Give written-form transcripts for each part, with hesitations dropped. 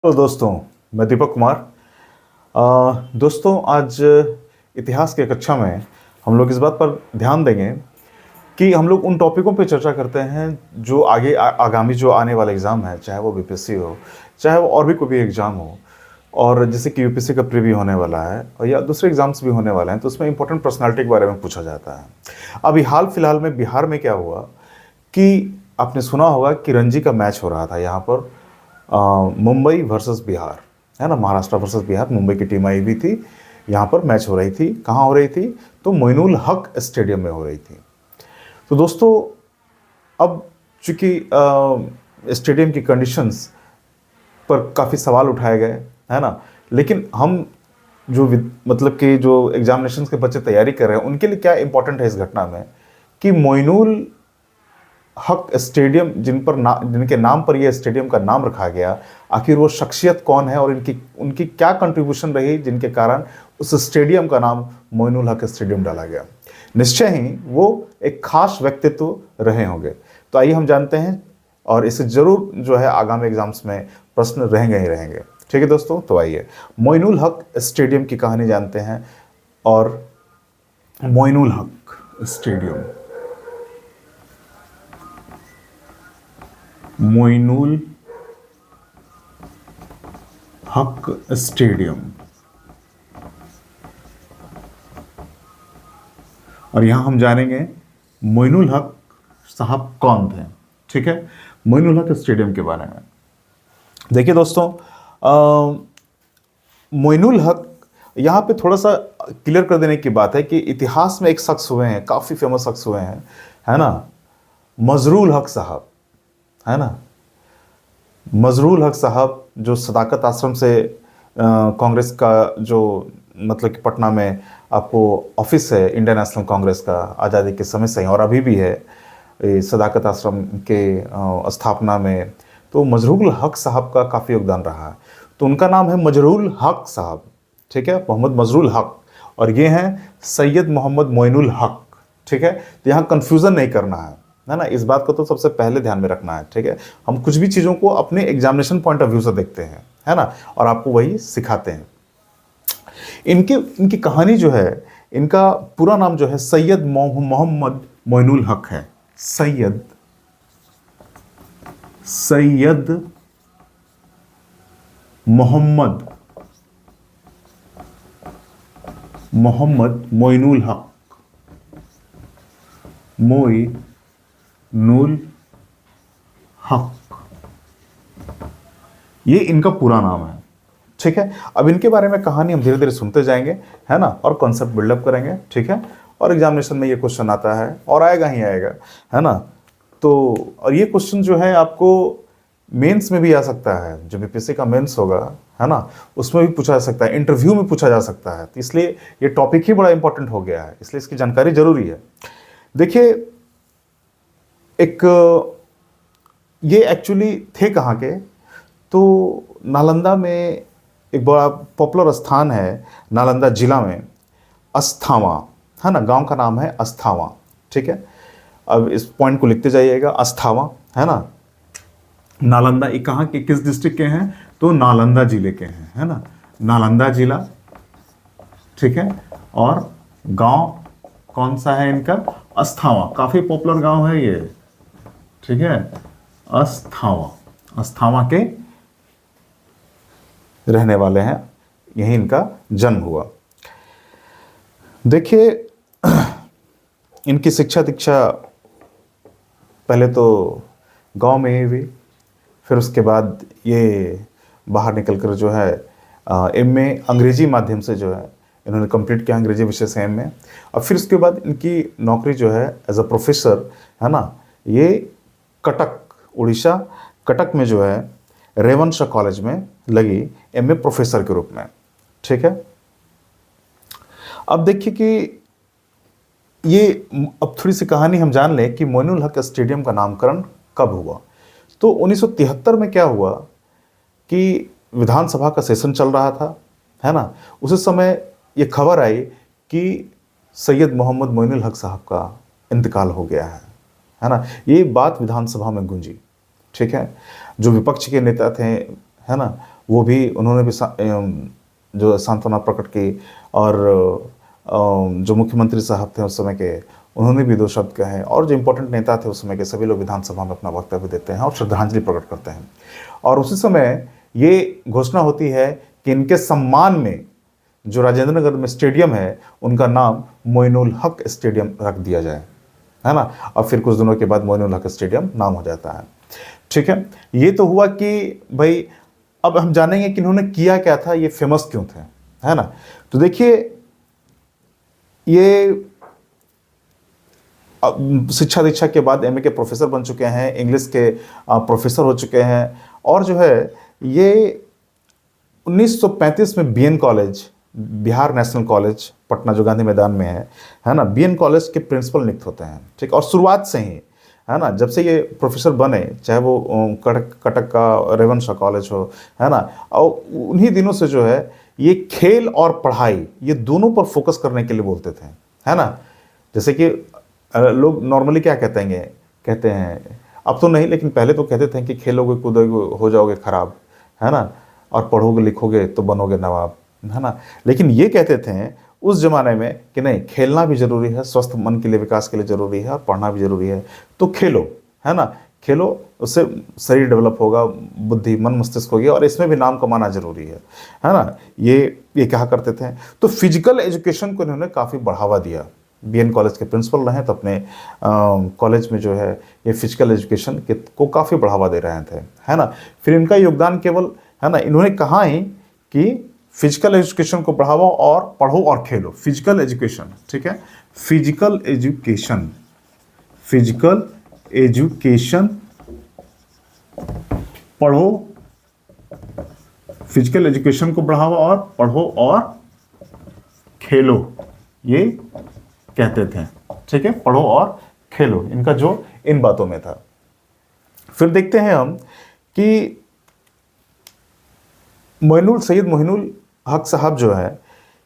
तो दोस्तों, मैं दीपक कुमार। दोस्तों, आज इतिहास की कक्षा में हम लोग इस बात पर ध्यान देंगे कि हम लोग उन टॉपिकों पे चर्चा करते हैं जो आगामी जो आने वाला एग्ज़ाम है, चाहे वो बीपीएससी हो, चाहे वो और भी कोई भी एग्ज़ाम हो, और जैसे कि यूपीएससी का प्रीव्यू होने वाला है और या दूसरे एग्ज़ाम्स भी होने वाले हैं, तो उसमें इंपॉर्टेंट पर्सनालिटी के बारे में पूछा जाता है। अभी हाल फिलहाल में बिहार में क्या हुआ कि आपने सुना होगा कि रणजी का मैच हो रहा था यहाँ पर, मुंबई वर्सेस बिहार, है ना। महाराष्ट्र वर्सेस बिहार, मुंबई की टीम आई हुई थी। यहाँ पर मैच हो रही थी। कहाँ हो रही थी? तो मोइनुल हक स्टेडियम में हो रही थी। तो दोस्तों, अब चूंकि स्टेडियम की कंडीशंस पर काफ़ी सवाल उठाए गए, है ना। लेकिन हम जो मतलब कि जो एग्जामिनेशंस के बच्चे तैयारी कर रहे हैं, उनके लिए क्या इंपॉर्टेंट है इस घटना में कि मोइनुल हक स्टेडियम जिनके नाम पर यह स्टेडियम का नाम रखा गया, आखिर वो शख्सियत कौन है और इनकी उनकी क्या कंट्रीब्यूशन रही जिनके कारण उस स्टेडियम का नाम मोइनुल हक स्टेडियम डाला गया। निश्चय ही वो एक खास व्यक्तित्व रहे होंगे। तो आइए हम जानते हैं, और इसे जरूर जो है आगामी एग्जाम्स में प्रश्न रहेंगे ही रहेंगे। ठीक है दोस्तों, तो आइए मोइनुल हक स्टेडियम की कहानी जानते हैं। और मोइनुल हक स्टेडियम, मोइनुल हक स्टेडियम, और यहां हम जानेंगे मोइनुल हक साहब कौन थे। ठीक है, मोइनुल हक स्टेडियम के बारे में देखिए दोस्तों। मोइनुल हक, यहाँ पे थोड़ा सा क्लियर कर देने की बात है कि इतिहास में एक शख्स हुए हैं, काफ़ी फेमस शख्स हुए हैं, है ना। मजरूल हक साहब, है ना। मजरूल हक साहब जो सदाकत आश्रम से कांग्रेस का जो मतलब कि पटना में आपको ऑफिस है इंडियन नेशनल कांग्रेस का, आज़ादी के समय से ही और अभी भी है सदाकत आश्रम के स्थापना में। तो मजरूल हक साहब का काफ़ी योगदान रहा है। तो उनका नाम है मजरूल हक साहब। ठीक है, मोहम्मद मजरूल हक, और ये हैं सैयद मोहम्मद मोइनुल हक। ठीक है, तो यहाँ कन्फ्यूज़न नहीं करना है ना। इस बात को तो सबसे पहले ध्यान में रखना है। ठीक है, हम कुछ भी चीज़ों को अपने एग्जामिनेशन पॉइंट ऑफ व्यू से देखते हैं, है ना, और आपको वही सिखाते हैं। इनके इनकी कहानी जो है, इनका पूरा नाम जो है सैयद मोहम्मद मोइनुल हक है। सैयद मोहम्मद मोइनुल हक, मोइनुल हक, ये इनका पूरा नाम है। ठीक है, अब इनके बारे में कहानी हम धीरे धीरे सुनते जाएंगे, है ना, और कॉन्सेप्ट बिल्डअप करेंगे। ठीक है, और एग्जामिनेशन में ये क्वेश्चन आता है और आएगा ही आएगा, है ना। तो और ये क्वेश्चन जो है आपको मेंस में भी आ सकता है, जो बीपीएससी का मेंस होगा, है ना, उसमें भी पूछा जा सकता है, इंटरव्यू में पूछा जा सकता है। तो इसलिए ये टॉपिक ही बड़ा इंपॉर्टेंट हो गया है, इसलिए इसकी जानकारी जरूरी है। देखिए, एक ये एक्चुअली थे कहाँ के? तो नालंदा में एक बड़ा पॉपुलर स्थान है, नालंदा जिला में अस्थावा, है ना। गांव का नाम है अस्थावा। ठीक है, अब इस पॉइंट को लिखते जाइएगा, अस्थावा, है ना। नालंदा, ये कहाँ के, किस डिस्ट्रिक्ट के हैं? तो नालंदा जिले के हैं, है ना, नालंदा जिला। ठीक है, और गांव कौन सा है इनका? अस्थावा। काफ़ी पॉपुलर गांव है ये। ठीक है, अस्थावा, अस्थावा के रहने वाले हैं, यहीं इनका जन्म हुआ। देखिए, इनकी शिक्षा दीक्षा पहले तो गांव में ही हुई, फिर उसके बाद ये बाहर निकलकर जो है एमए अंग्रेजी माध्यम से जो है इन्होंने कंप्लीट किया, अंग्रेजी विषय से एमए। और फिर उसके बाद इनकी नौकरी जो है एज अ प्रोफेसर, है ना, ये कटक, उड़ीसा, कटक में जो है रेवंशा कॉलेज में लगी एमए प्रोफेसर के रूप में। ठीक है, अब देखिए कि ये अब थोड़ी सी कहानी हम जान लें कि मोइनुल हक स्टेडियम का नामकरण कब हुआ। तो 1973 में क्या हुआ कि विधानसभा का सेशन चल रहा था, है ना। उसी समय ये खबर आई कि सैयद मोहम्मद मोइनुल हक साहब का इंतकाल हो गया है ना। ये बात विधानसभा में गूंजी। ठीक है, जो विपक्ष के नेता थे, है ना, वो भी उन्होंने भी जो सांत्वना प्रकट की, और जो मुख्यमंत्री साहब थे उस समय के, उन्होंने भी 2 शब्द कहे, और जो इम्पोर्टेंट नेता थे उस समय के सभी लोग विधानसभा में अपना वक्तव्य देते हैं और श्रद्धांजलि प्रकट करते हैं। और उसी समय ये घोषणा होती है कि इनके सम्मान में जो राजेंद्र नगर में स्टेडियम है उनका नाम मोइनुल हक स्टेडियम रख दिया जाए, है ना। और फिर कुछ दिनों के बाद मोइनुल हक स्टेडियम नाम हो जाता है। ठीक है, ये तो हुआ कि भाई अब हम जानेंगे कि इन्होंने किया क्या था, ये फेमस क्यों थे, है ना। तो देखिए, ये शिक्षा दीक्षा के बाद एमए के प्रोफेसर बन चुके हैं, इंग्लिश के प्रोफेसर हो चुके हैं, और जो है ये 1935 में BN college, Bihar national college Patna जो गांधी मैदान में है ना, बीएन कॉलेज के प्रिंसिपल नियुक्त होते हैं। ठीक, और शुरुआत से ही, है ना, जब से ये प्रोफेसर बने, चाहे वो कटक का रेवंशा कॉलेज हो, है ना, और उन्हीं दिनों से जो है ये खेल और पढ़ाई, ये दोनों पर फोकस करने के लिए बोलते थे, है ना। जैसे कि लोग नॉर्मली क्या कहते हैं, अब तो नहीं, लेकिन पहले तो कहते थे कि खेलोगे कूदोगे हो जाओगे खराब, है ना, और पढ़ोगे लिखोगे तो बनोगे नवाब, है ना। लेकिन ये कहते थे उस जमाने में कि नहीं, खेलना भी जरूरी है, स्वस्थ मन के लिए, विकास के लिए जरूरी है, और पढ़ना भी जरूरी है, तो खेलो, है ना, खेलो, उससे शरीर डेवलप होगा, बुद्धि मन मस्तिष्क होगी, और इसमें भी नाम कमाना जरूरी है ना। ये कहा करते थे। तो फिजिकल एजुकेशन को इन्होंने काफ़ी बढ़ावा दिया। बीएन कॉलेज के प्रिंसिपल रहे तो अपने कॉलेज में जो है ये फिजिकल एजुकेशन को काफ़ी बढ़ावा दे रहे थे, है ना। फिर इनका योगदान केवल, है ना, इन्होंने कहा ही कि फिजिकल एजुकेशन को बढ़ावा और पढ़ो और खेलो, फिजिकल एजुकेशन, ठीक है, फिजिकल एजुकेशन, फिजिकल एजुकेशन पढ़ो, फिजिकल एजुकेशन को बढ़ावा और पढ़ो और खेलो, ये कहते थे। ठीक है, पढ़ो और खेलो, इनका जो इन बातों में था। फिर देखते हैं हम कि सैयद मोइनुल हक साहब जो है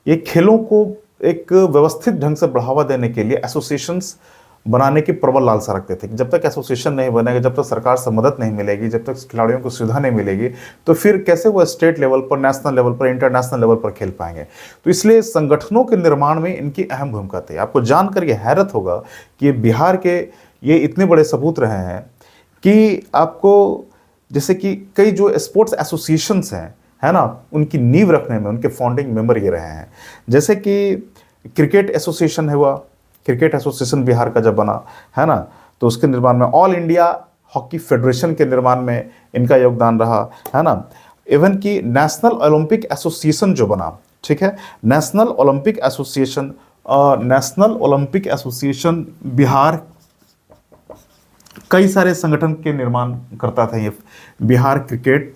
ये खेलों को एक व्यवस्थित ढंग से बढ़ावा देने के लिए एसोसिएशंस बनाने की प्रबल लालसा रखते थे। जब तक एसोसिएशन नहीं बनेगा, जब तक सरकार से मदद नहीं मिलेगी, जब तक खिलाड़ियों को सुविधा नहीं मिलेगी, तो फिर कैसे वो स्टेट लेवल पर, नेशनल लेवल पर, इंटरनेशनल लेवल पर खेल पाएंगे। तो इसलिए संगठनों के निर्माण में इनकी अहम भूमिका थी। आपको जानकर ये हैरत होगा कि बिहार के ये इतने बड़े सपूत रहे हैं कि आपको, जैसे कि कई जो स्पोर्ट्स एसोसिएशंस हैं, है ना, उनकी नींव रखने में उनके फाउंडिंग मेंबर ये रहे हैं। जैसे कि क्रिकेट एसोसिएशन हुआ, क्रिकेट एसोसिएशन बिहार का जब बना, है ना, तो उसके निर्माण में, ऑल इंडिया हॉकी फेडरेशन के निर्माण में इनका योगदान रहा, है ना। इवन कि नेशनल ओलंपिक एसोसिएशन जो बना, ठीक है, national Olympic association, national Olympic association Bihar कई सारे संगठन के निर्माण करता था। ये Bihar cricket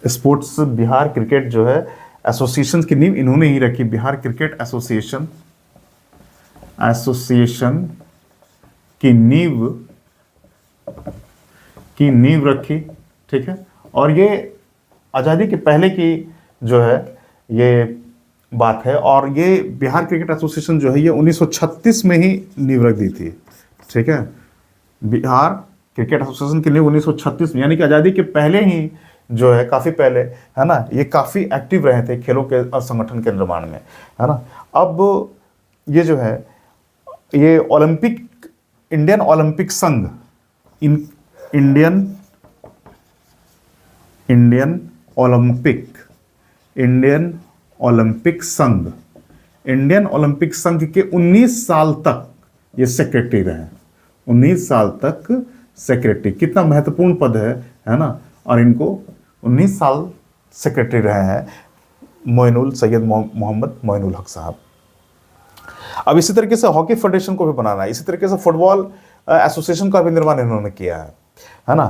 sports, Bihar cricket जो है एसोसिएशन की नींव इन्होंने ही रखी। बिहार क्रिकेट एसोसिएशन की नींव रखी, ठीक है। और ये आज़ादी के पहले की जो है ये बात है, और ये बिहार क्रिकेट एसोसिएशन जो है ये 1936 में ही नींव रख दी थी, ठीक है। बिहार क्रिकेट एसोसिएशन की नींव 1936 में, यानी कि आज़ादी के पहले ही जो है, काफ़ी पहले, है ना, ये काफ़ी एक्टिव रहे थे खेलों के संगठन के निर्माण में, है ना। अब ये जो है ये ओलंपिक, इंडियन ओलंपिक संघ, इंडियन ओलंपिक संघ के 19 साल तक ये सेक्रेटरी रहे। 19 साल तक सेक्रेटरी, कितना महत्वपूर्ण पद है ना। और इनको 19 साल सेक्रेटरी रहे हैं सैयद मोहम्मद मोइनुल हक साहब। अब इसी तरीके से हॉकी फेडरेशन को भी बनाना है, इसी तरीके से फुटबॉल एसोसिएशन का भी निर्माण इन्होंने किया है ना।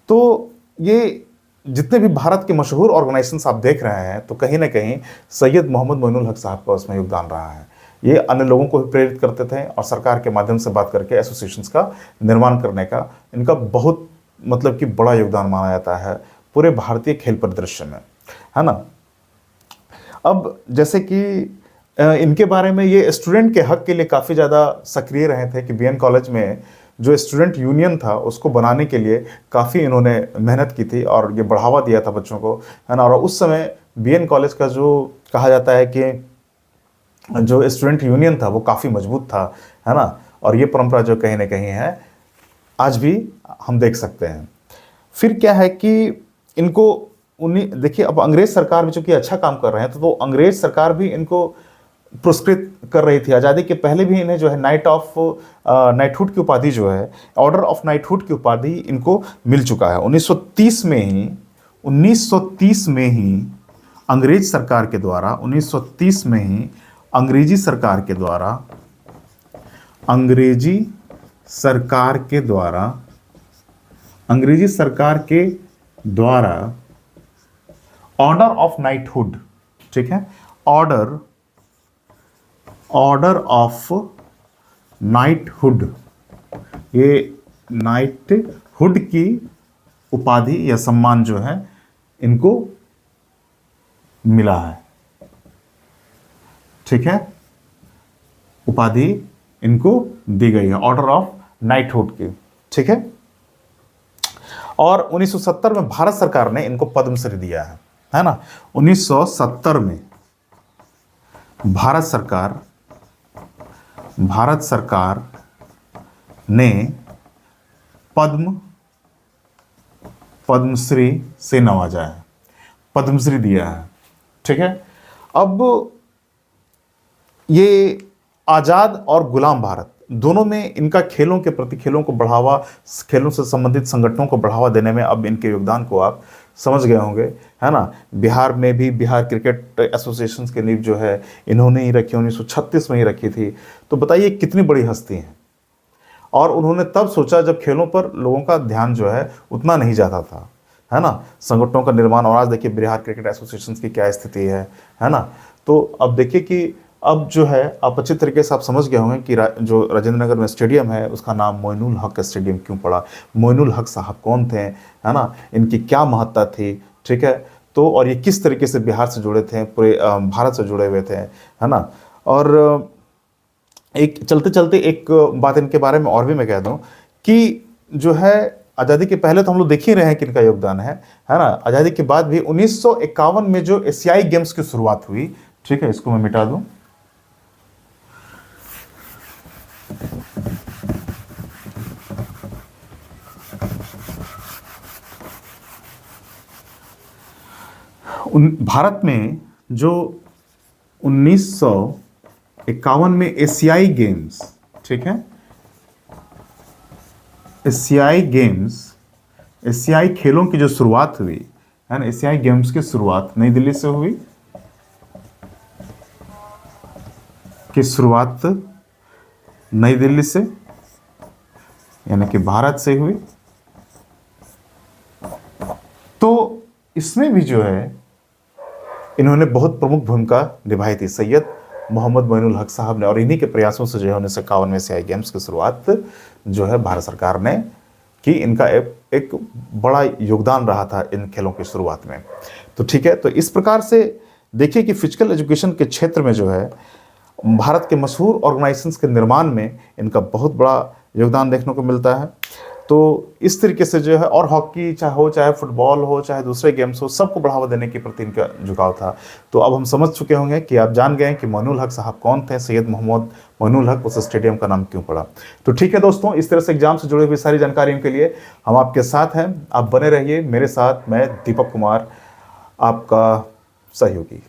तो ये जितने भी भारत के मशहूर ऑर्गेनाइजेशंस आप देख रहे हैं, तो कहीं ना कहीं सैयद मोहम्मद मोइनुल हक साहब का उसमें योगदान रहा है। ये अन्य लोगों को भी प्रेरित करते थे, और सरकार के माध्यम से बात करके एसोसिएशंस का निर्माण करने का इनका बहुत, मतलब कि बड़ा योगदान माना जाता है पूरे भारतीय खेल परिदृश्य में, है ना। अब जैसे कि इनके बारे में, ये स्टूडेंट के हक के लिए काफ़ी ज़्यादा सक्रिय रहे थे कि बीएन कॉलेज में जो स्टूडेंट यूनियन था उसको बनाने के लिए काफ़ी इन्होंने मेहनत की थी और ये बढ़ावा दिया था बच्चों को, है ना। और उस समय बीएन कॉलेज का जो कहा जाता है कि जो स्टूडेंट यूनियन था वो काफ़ी मजबूत था, है ना। और ये परंपरा जो कहीं ना कहीं है आज भी हम देख सकते हैं। फिर क्या है कि इनको उन्हीं देखिए, अब अंग्रेज सरकार भी चूंकि अच्छा काम कर रहे हैं तो अंग्रेज सरकार भी इनको पुरस्कृत कर रही थी। आज़ादी के पहले भी इन्हें जो है नाइटहुड की उपाधि जो है, ऑर्डर ऑफ नाइटहुड की उपाधि इनको मिल चुका है। 1930 में ही अंग्रेज सरकार के द्वारा 1930 में ही अंग्रेजी सरकार के द्वारा ऑर्डर ऑफ नाइटहुड, ठीक है, ऑर्डर ऑफ नाइटहुड, ये नाइटहुड की उपाधि या सम्मान जो है इनको मिला है, ठीक है, उपाधि इनको दी गई है ऑर्डर ऑफ नाइटहुड की, ठीक है। और 1970 में भारत सरकार ने इनको पद्मश्री दिया है ना। 1970 में भारत सरकार ने पद्मश्री से नवाजा है, पद्मश्री दिया है, ठीक है। अब ये आज़ाद और गुलाम भारत दोनों में इनका खेलों के प्रति, खेलों को बढ़ावा, खेलों से संबंधित संगठनों को बढ़ावा देने में अब इनके योगदान को आप समझ गए होंगे, है ना। बिहार में भी बिहार क्रिकेट एसोसिएशन की नींव जो है इन्होंने ही रखी, 1936 में ही रखी थी। तो बताइए कितनी बड़ी हस्ती हैं। और उन्होंने तब सोचा जब खेलों पर लोगों का ध्यान जो है उतना नहीं जाता था, है ना, संगठनों का निर्माण। और आज देखिए बिहार क्रिकेट एसोसिएशन की क्या स्थिति है ना। तो अब देखिए कि अब जो है आप अच्छी तरीके से आप समझ गए होंगे कि जो राजेंद्र नगर में स्टेडियम है उसका नाम मोइनुल हक स्टेडियम क्यों पड़ा। मोइनुल हक साहब कौन थे, है ना, इनकी क्या महत्ता थी, ठीक है। तो और ये किस तरीके से बिहार से जुड़े थे, पूरे भारत से जुड़े हुए थे, है ना। और एक चलते चलते एक बात इनके बारे में और भी मैं कह दूं कि जो है आज़ादी के पहले तो हम लोग देख ही रहे हैं कि इनका योगदान है ना। आज़ादी के बाद भी 1951 में जो एशियाई गेम्स की शुरुआत हुई, ठीक है, इसको मैं मिटा दूं। भारत में जो 1951 में एशियाई गेम्स, ठीक है, एशियाई गेम्स, एशियाई खेलों की जो शुरुआत हुई है ना, एशियाई गेम्स की शुरुआत नई दिल्ली से हुई, नई दिल्ली से, यानी कि भारत से हुई। तो इसमें भी जो है इन्होंने बहुत प्रमुख भूमिका निभाई थी, सैयद मोहम्मद मोइनुल हक साहब ने। और इन्हीं के प्रयासों से जो है 1951 में एशियाई गेम्स की शुरुआत जो है भारत सरकार ने की। इनका एक बड़ा योगदान रहा था इन खेलों की शुरुआत में। तो ठीक है, तो इस प्रकार से देखिए कि फिजिकल एजुकेशन के क्षेत्र में जो है भारत के मशहूर ऑर्गेनाइजेशंस के निर्माण में इनका बहुत बड़ा योगदान देखने को मिलता है। तो इस तरीके से जो है, और हॉकी चाहे फुटबॉल हो, चाहे दूसरे गेम्स हो, सबको बढ़ावा देने के प्रति इनका झुकाव था। तो अब हम समझ चुके होंगे कि आप जान गए कि मोइनुल हक साहब कौन थे, सैयद मोहम्मद मोइनुल हक, उस स्टेडियम का नाम क्यों पड़ा। तो ठीक है दोस्तों, इस तरह से एग्जाम से जुड़ी हुई सारी जानकारियों के लिए हम आपके साथ हैं। आप बने रहिए मेरे साथ। मैं दीपक कुमार, आपका सहयोगी।